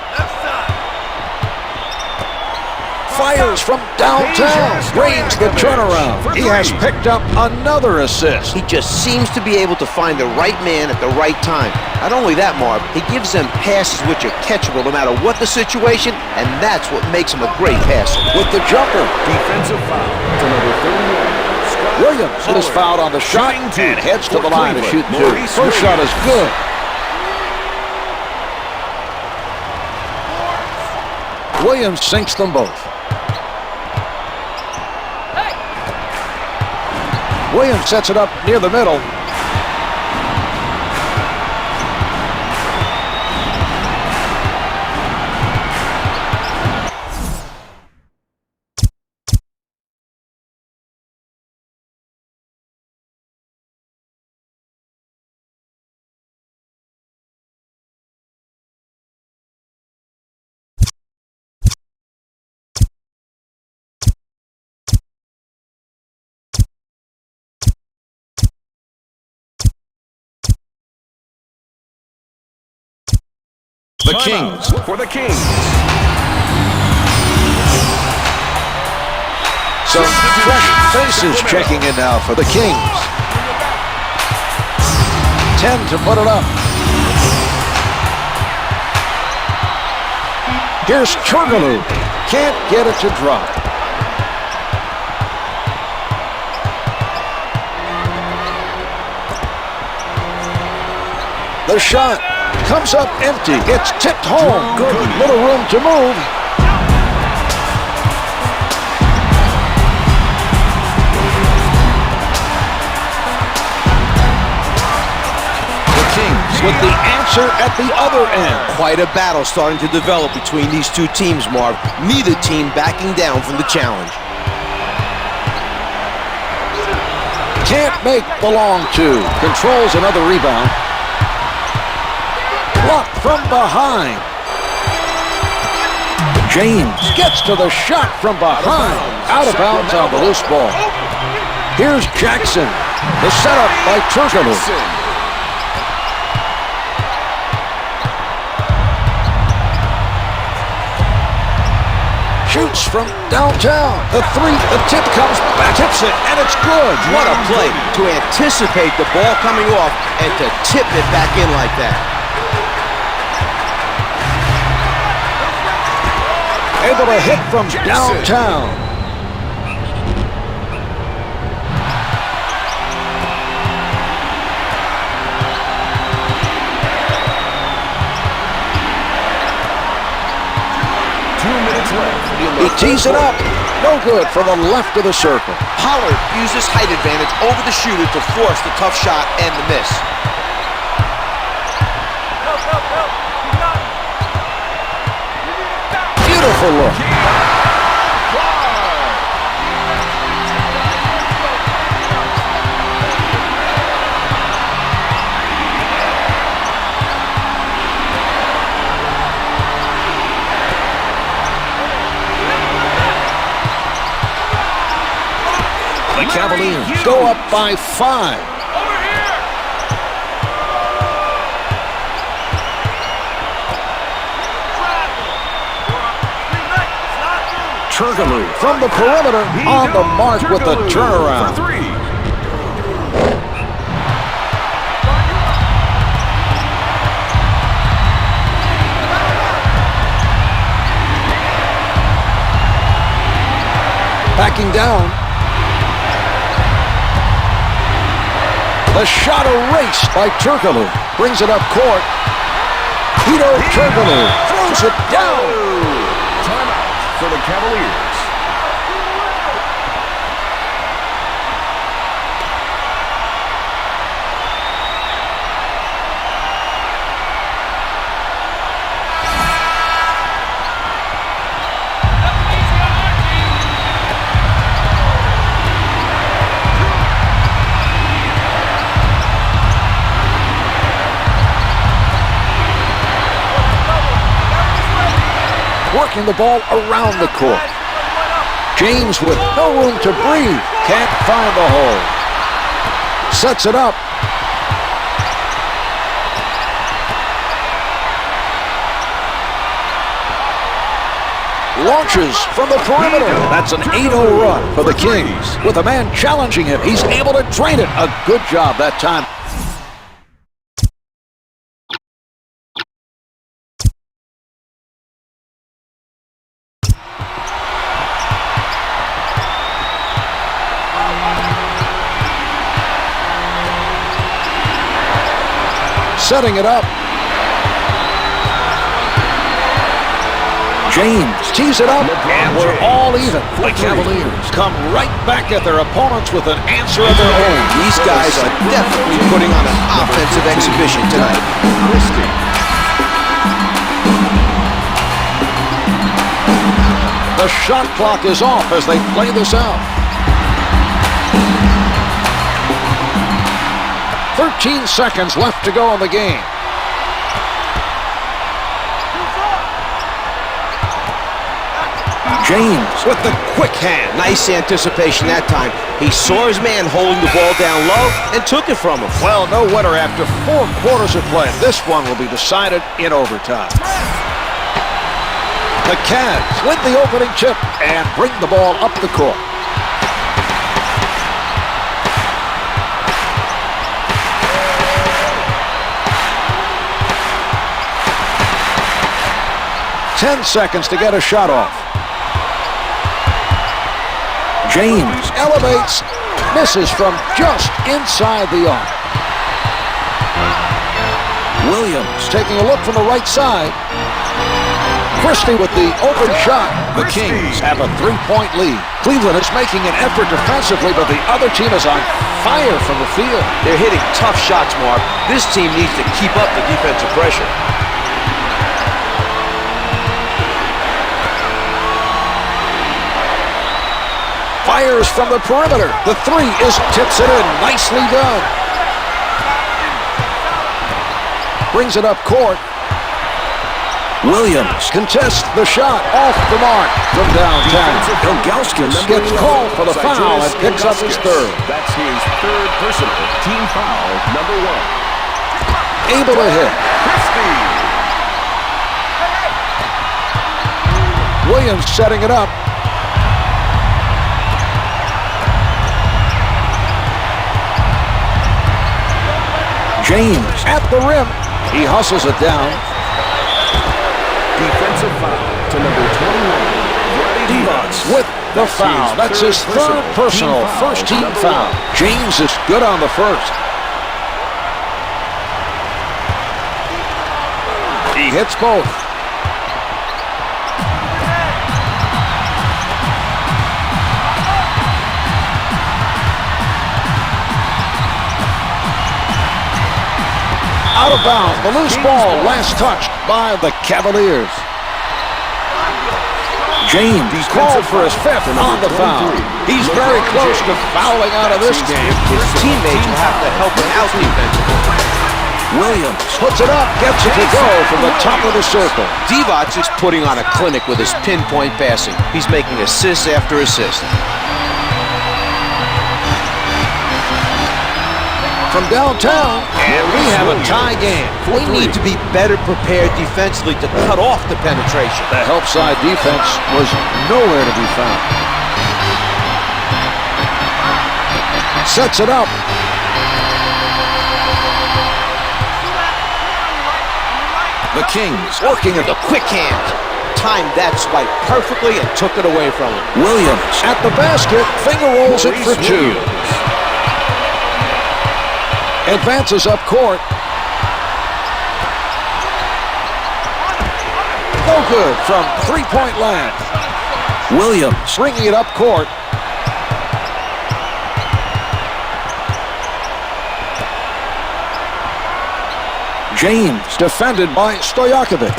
Fires from downtown. Reigns the turnaround. He has picked up another assist. He just seems to be able to find the right man at the right time. Not only that, Marv, he gives them passes which are catchable no matter what the situation, and that's what makes him a great passer. With the jumper. Defensive foul to number 31. Scott Williams is fouled on the shot Shooting and heads to for the line to shoot Cleveland, two. Maurice First shot is good. Williams sinks them both. Williams sets it up near the middle. The Kings. For the Kings. Some fresh faces checking in now for the Kings. 10 to put it up. Here's Turgaloo. Can't get it to drop. The shot comes up empty. It's tipped home. Good. Little room to move. The Kings with the answer at the other end. Quite a battle starting to develop between these two teams, Marv. Neither team backing down from the challenge. Can't make the long two. Controls another rebound. Blocked from behind. James gets to the shot from behind. Out of bounds on the loose ball. Here's Jackson. The setup by Turgaloo. Shoots from downtown. The three, the tip comes back, tips it, and it's good. What a play to anticipate the ball coming off and to tip it back in like that. Able to hit from downtown. He tees it up. No good from the left of the circle. Pollard uses height advantage over the shooter to force the tough shot and the miss. Beautiful look. The Cavaliers go up by 5. Turgaloo from the perimeter on the mark with the turnaround. For 3. Backing down. The shot erased by Turgaloo. Brings it up court. Peja Stojaković throws it down. Timeout for the Cavaliers. working the ball around the court. James with no room to breathe. Can't find the hole. Sets it up. Launches from the perimeter. That's an 8-0 run for the Kings. With a man challenging him, he's able to drain it. A good job that time. Setting it up. James tees it up, and we're all even. The Cavaliers come right back at their opponents with an answer of their own. These guys are definitely putting on an offensive exhibition tonight. The shot clock is off as they play this out. 13 seconds left to go in the game. James with the quick hand. Nice anticipation that time. He saw his man holding the ball down low and took it from him. Well, no winner after 4 quarters of play. This one will be decided in overtime. The Cavs win the opening tip and bring the ball up the court. Ten seconds to get a shot off. James elevates, misses from just inside the arc. Williams taking a look from the right side. Christie with the open shot. The Kings have a 3-point lead. Cleveland is making an effort defensively, but the other team is on fire from the field. They're hitting tough shots, Mark. This team needs to keep up the defensive pressure. Fires from the perimeter. The 3 tips it in. Nicely done. Brings it up court. Williams contests the shot off the mark from downtown. Ilgauskas gets called for the foul and picks up his 3rd. That's his 3rd personal. Team foul number 1. Able to hit. Williams setting it up. James at the rim. He hustles it down. Defensive foul to number 21. Divac with the foul. That's his 3rd personal. First team foul. James is good on the first. He hits both. Out of bounds, the loose ball last touched by the Cavaliers. James called for his 5th on the foul. He's very close to fouling out of this game. His teammates will have to help him out defensively. Williams puts it up, gets it to go from the top of the circle. Divac is putting on a clinic with his pinpoint passing. He's making assist after assist. From downtown, and we have a tie game. We need to be better prepared defensively to cut off the penetration. The help side defense was nowhere to be found. Sets it up. The Kings working at The quick hand timed that swipe perfectly and took it away from him. Williams at the basket, finger rolls it for 2. Advances up court. No good from 3-point land. Williams bringing it up court. James defended by Stojaković.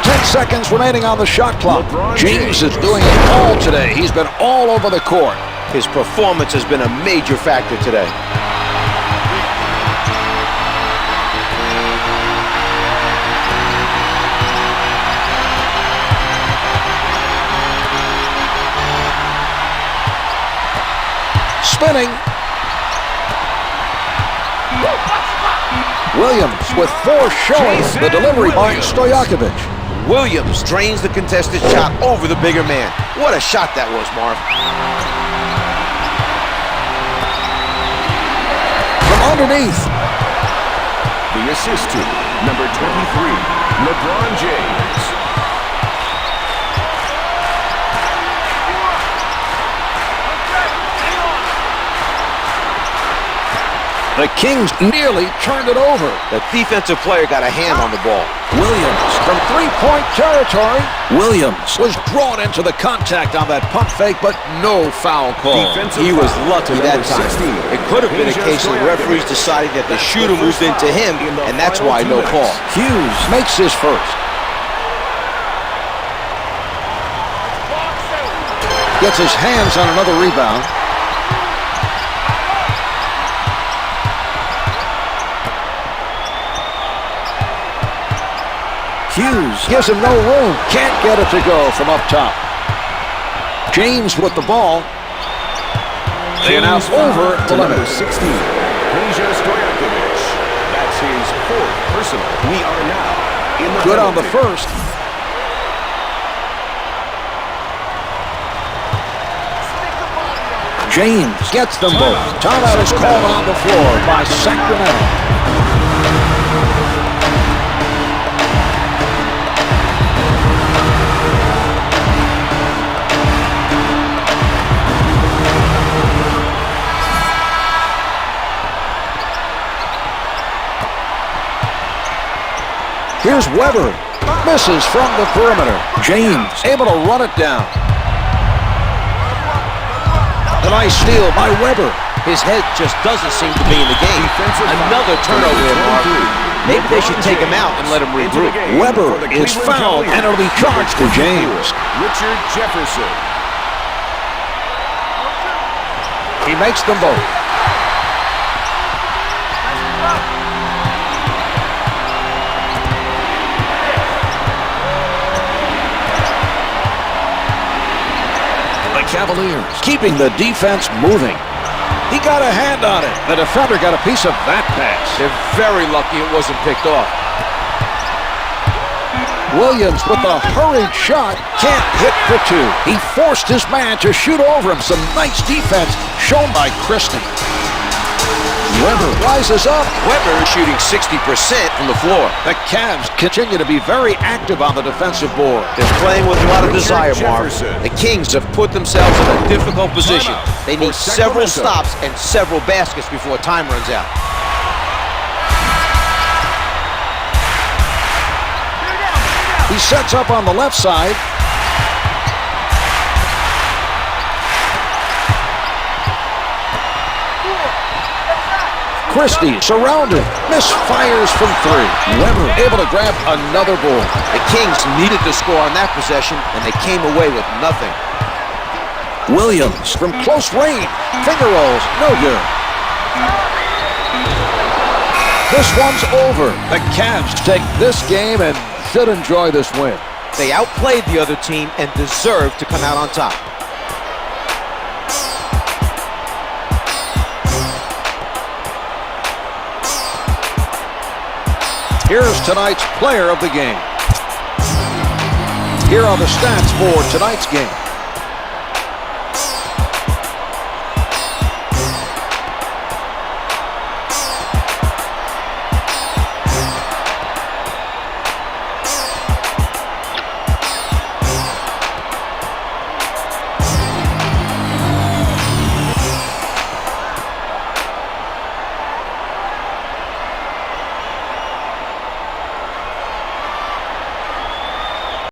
10 seconds remaining on the shot clock. James is doing it all today. He's been all over the court. His performance has been a major factor today. spinning. Williams with force showing. The delivery by Stojaković. Williams drains the contested shot over the bigger man. What a shot that was, Marv. From underneath. The assist to number 23, LeBron James. The Kings nearly turned it over. The defensive player got a hand on the ball. Williams from three-point territory. Williams was drawn into the contact on that pump fake, but no foul call. He was lucky that time. It could have been a case of the referees deciding that the shooter moved into him, and that's why no call. Hughes makes his first. Gets his hands on another rebound. Hughes gives him no room. Can't get it to go from up top. James with the ball. They are now over the limit. 16, Peja Stojaković. That's his fourth personal. We are now in the Good on the penalty. first. James gets them both. Timeout is called on the floor by Sacramento. Here's Weber. Misses from the perimeter. James able to run it down. A nice steal by Weber. His head just doesn't seem to be in the game. Another turnover in Marv. Maybe they should take him out and let him regroup. Weber is fouled, and it'll be charged to James. Richard Jefferson. He makes them both. Cavaliers keeping the defense moving. He got a hand on it. The defender got a piece of that pass. They're very lucky it wasn't picked off. Williams with a hurried shot. Can't hit for two. He forced his man to shoot over him. Some nice defense shown by Christie. Weber rises up. Weber is shooting 60% from the floor. The Cavs continue to be very active on the defensive board. They're playing with a lot of desire, Marv. The Kings have put themselves in a difficult position. They need several stops and several baskets before time runs out. He sets up on the left side. Christie surrounded, misfires from three. Weber able to grab another board. The Kings needed to score on that possession, and they came away with nothing. Williams from close range. Finger rolls, no good. This one's over. The Cavs take this game and should enjoy this win. They outplayed the other team and deserve to come out on top. Here's tonight's player of the game. Here are the stats for tonight's game.